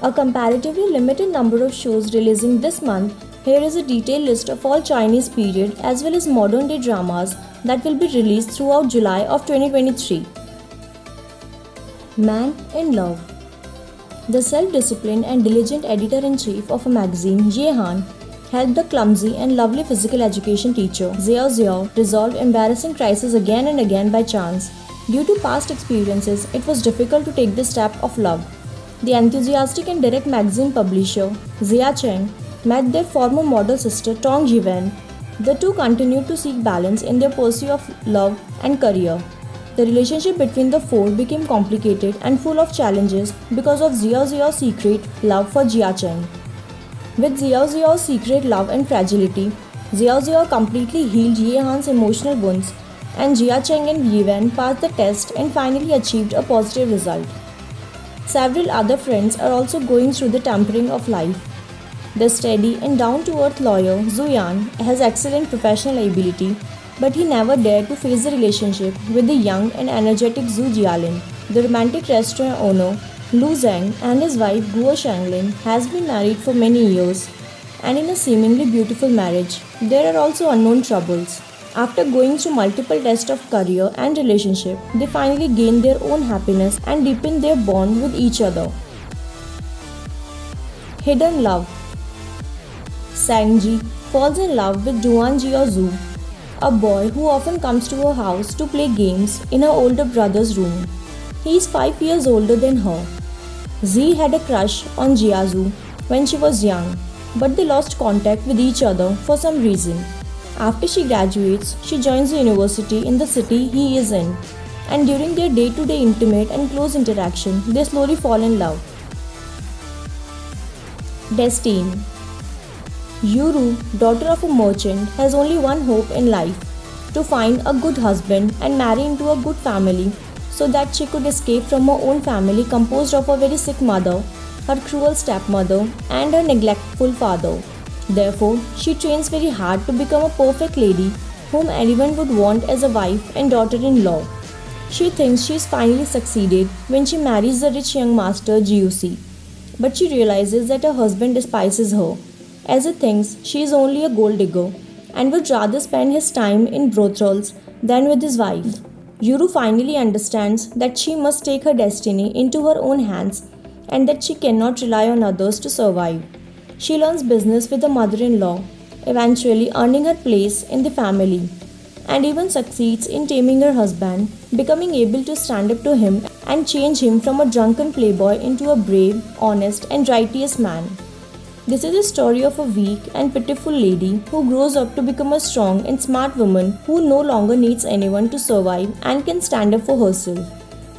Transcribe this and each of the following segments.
A comparatively limited number of shows releasing this month. Here is a detailed list of all Chinese period as well as modern day dramas that will be released throughout July of 2023. Man in Love. The self-disciplined and diligent editor-in-chief of a magazine, Ye Han, helped the clumsy and lovely physical education teacher, Xiao Xiao, resolve embarrassing crises again and again by chance. Due to past experiences, it was difficult to take the step of love. The enthusiastic and direct magazine publisher, Zia Cheng, met their former model sister Tong Jiwen. The two continued to seek balance in their pursuit of love and career. The relationship between the four became complicated and full of challenges because of Xiao Xiao's secret love for Jia Cheng. With Xiao Xiao's secret love and fragility, Xiao Xiao completely healed Ye Han's emotional wounds, and Jia Cheng and Yiwen passed the test and finally achieved a positive result. Several other friends are also going through the tampering of life. The steady and down-to-earth lawyer Zhu Yan has excellent professional ability, but he never dared to face the relationship with the young and energetic Zhu Jialin. The romantic restaurant owner Lu Zhang and his wife Guo Shanglin has been married for many years, and in a seemingly beautiful marriage, there are also unknown troubles. After going through multiple tests of career and relationship, they finally gain their own happiness and deepen their bond with each other. Hidden Love. Sangji falls in love with Duan Jiaozhu, a boy who often comes to her house to play games in her older brother's room. He is 5 years older than her. Zi had a crush on Jiaozhu when she was young, but they lost contact with each other for some reason. After she graduates, she joins the university in the city he is in, and during their day-to-day intimate and close interaction, they slowly fall in love. Destiny. Yuru, daughter of a merchant, has only one hope in life: to find a good husband and marry into a good family so that she could escape from her own family composed of a very sick mother, her cruel stepmother, and her neglectful father. Therefore, she trains very hard to become a perfect lady whom anyone would want as a wife and daughter-in-law. She thinks she has finally succeeded when she marries the rich young master Jiusi. But she realizes that her husband despises her, as he thinks she is only a gold digger and would rather spend his time in brothels than with his wife. Yuru finally understands that she must take her destiny into her own hands and that she cannot rely on others to survive. She learns business with her mother-in-law, eventually earning her place in the family, and even succeeds in taming her husband, becoming able to stand up to him and change him from a drunken playboy into a brave, honest, and righteous man. This is a story of a weak and pitiful lady who grows up to become a strong and smart woman who no longer needs anyone to survive and can stand up for herself,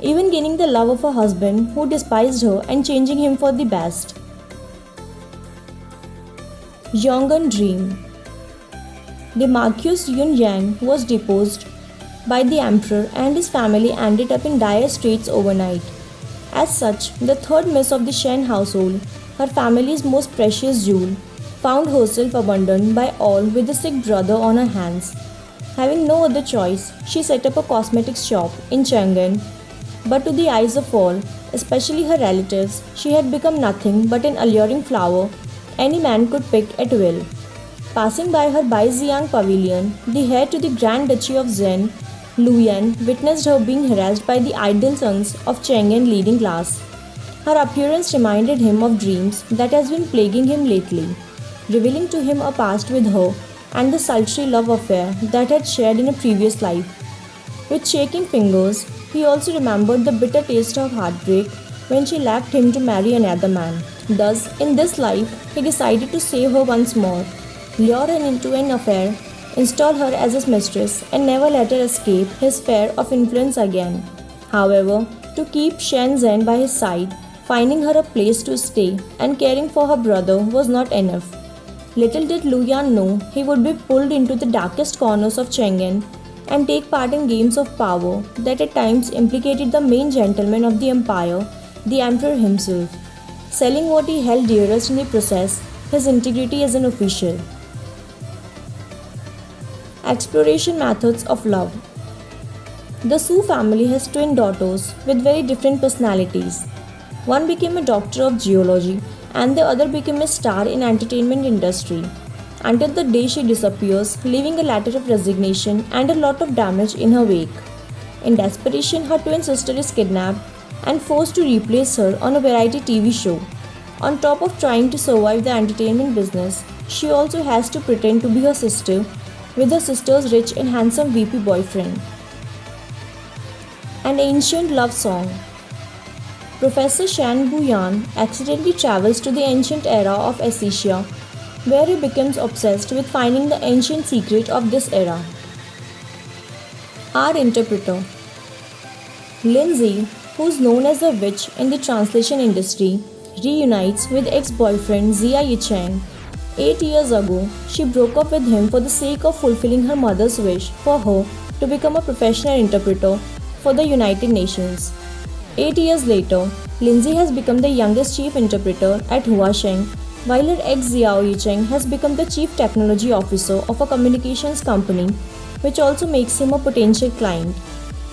even gaining the love of her husband who despised her and changing him for the best. Yongan Dream. The Marquis Yunyang was deposed by the emperor and his family ended up in dire straits overnight. As such, the third miss of the Shen household, her family's most precious jewel, found herself abandoned by all with a sick brother on her hands. Having no other choice, she set up a cosmetics shop in Chang'an. But to the eyes of all, especially her relatives, she had become nothing but an alluring flower any man could pick at will. Passing by her Baijiang pavilion, the heir to the Grand Duchy of Zhen, Luyan, witnessed her being harassed by the idle sons of Chang'an leading class. Her appearance reminded him of dreams that has been plaguing him lately, revealing to him a past with her and the sultry love affair that had shared in a previous life. With shaking fingers, he also remembered the bitter taste of heartbreak when she left him to marry another man. Thus, in this life, he decided to save her once more, lure her into an affair, install her as his mistress, and never let her escape his sphere of influence again. However, to keep Shen Zhen by his side, finding her a place to stay, and caring for her brother was not enough. Little did Lu Yan know he would be pulled into the darkest corners of Chang'an and take part in games of power that at times implicated the main gentleman of the empire, the emperor himself, selling what he held dearest in the process, his integrity as an official. Exploration methods of love. The Su family has twin daughters with very different personalities. One became a doctor of geology and the other became a star in entertainment industry. Until the day she disappears, leaving a letter of resignation and a lot of damage in her wake. In desperation, her twin sister is kidnapped and forced to replace her on a variety TV show. On top of trying to survive the entertainment business, she also has to pretend to be her sister with her sister's rich and handsome VP boyfriend. An ancient love song. Professor Shan Buyan accidentally travels to the ancient era of Assyria, where he becomes obsessed with finding the ancient secret of this era. Our interpreter. Lindsay, who's known as a witch in the translation industry, reunites with ex-boyfriend Zia Yichang. 8 years ago, she broke up with him for the sake of fulfilling her mother's wish for her to become a professional interpreter for the United Nations. 8 years later, Lindsay has become the youngest chief interpreter at Huasheng, while her ex Xiao Yicheng has become the chief technology officer of a communications company, which also makes him a potential client.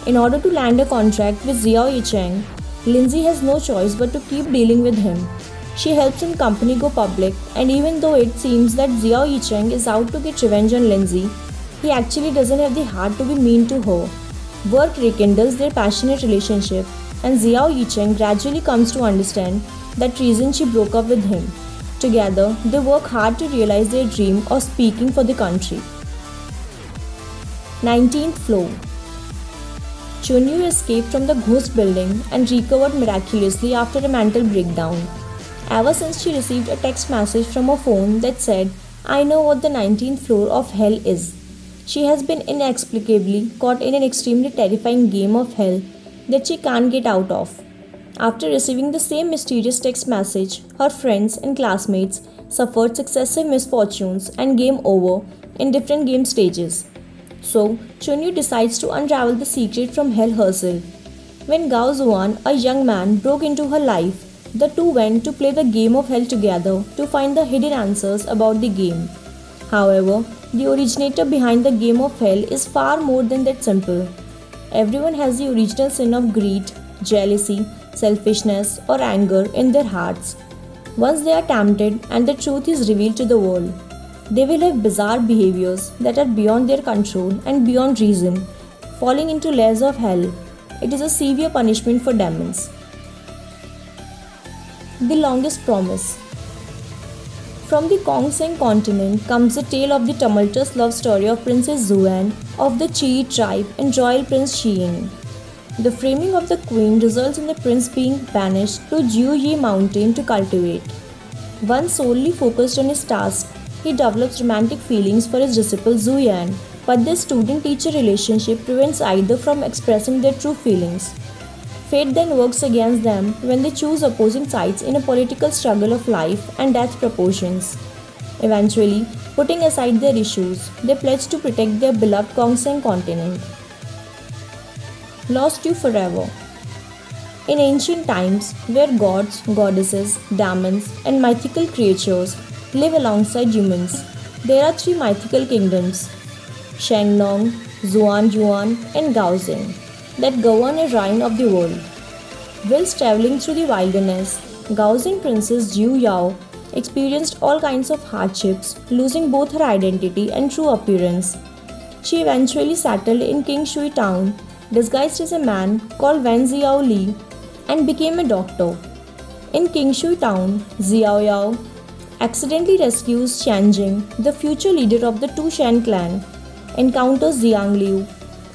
In order to land a contract with Xiao Yicheng, Lindsay has no choice but to keep dealing with him. She helps his company go public, and even though it seems that Xiao Yicheng is out to get revenge on Lindsay, he actually doesn't have the heart to be mean to her. Work rekindles their passionate relationship, and Xiao Yicheng gradually comes to understand that reason she broke up with him. Together, they work hard to realize their dream of speaking for the country. 19th floor. Chunyu escaped from the ghost building and recovered miraculously after a mental breakdown. Ever since she received a text message from her phone that said, "I know what the 19th floor of hell is," she has been inexplicably caught in an extremely terrifying game of hell that she can't get out of. After receiving the same mysterious text message, her friends and classmates suffered successive misfortunes and game over in different game stages. So, Chunyu decides to unravel the secret from hell herself. When Gao Zuan, a young man, broke into her life, the two went to play the game of hell together to find the hidden answers about the game. However, the originator behind the game of hell is far more than that simple. Everyone has the original sin of greed, jealousy, selfishness, or anger in their hearts. Once they are tempted and the truth is revealed to the world, they will have bizarre behaviors that are beyond their control and beyond reason, falling into layers of hell. It is a severe punishment for demons. The longest promise. From the Kongseng continent comes the tale of the tumultuous love story of Princess Zuan of the Chi tribe and royal prince Sheen. The framing of the queen results in the prince being banished to Jiuyi mountain to cultivate. Once solely focused on his task, he develops romantic feelings for his disciple Zuyan, but their student-teacher relationship prevents either from expressing their true feelings. Fate then works against them when they choose opposing sides in a political struggle of life and death proportions. Eventually, putting aside their issues, they pledge to protect their beloved Kongseng continent. Lost to forever. In ancient times, where gods, goddesses, demons, and mythical creatures live alongside humans, there are three mythical kingdoms: Shengnong, Zuanyuan, and Gaozeng, that govern a reign of the world. Whilst traveling through the wilderness, Gaozeng princess Jiu Yao experienced all kinds of hardships, losing both her identity and true appearance. She eventually settled in King Shui town, disguised as a man called Wen Xiao Li, and became a doctor. In King Shui town, Xiao Yao accidentally rescues Xianjing, the future leader of the Tu Shan clan, encounters Xiang Liu,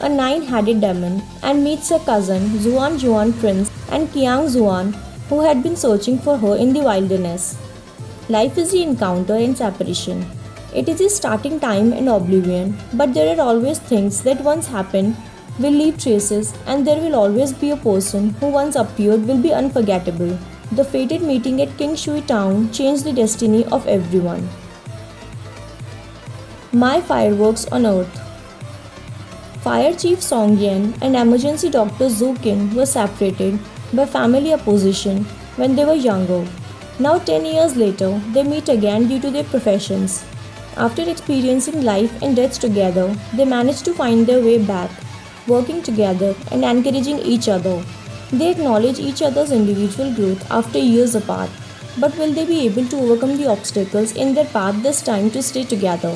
a 9-headed demon, and meets her cousin Zuan Juan Prince and Qiang Zuan, who had been searching for her in the wilderness. Life is the encounter and separation. It is the starting time and oblivion, but there are always things that once happened will leave traces, and there will always be a person who once appeared will be unforgettable. The fated meeting at King Shui town changed the destiny of everyone. My fireworks on earth. Fire Chief Song Yan and emergency doctor Zhu Qin were separated by family opposition when they were younger. Now 10 years later, they meet again due to their professions. After experiencing life and death together, they manage to find their way back, working together and encouraging each other. They acknowledge each other's individual growth after years apart. But will they be able to overcome the obstacles in their path this time to stay together?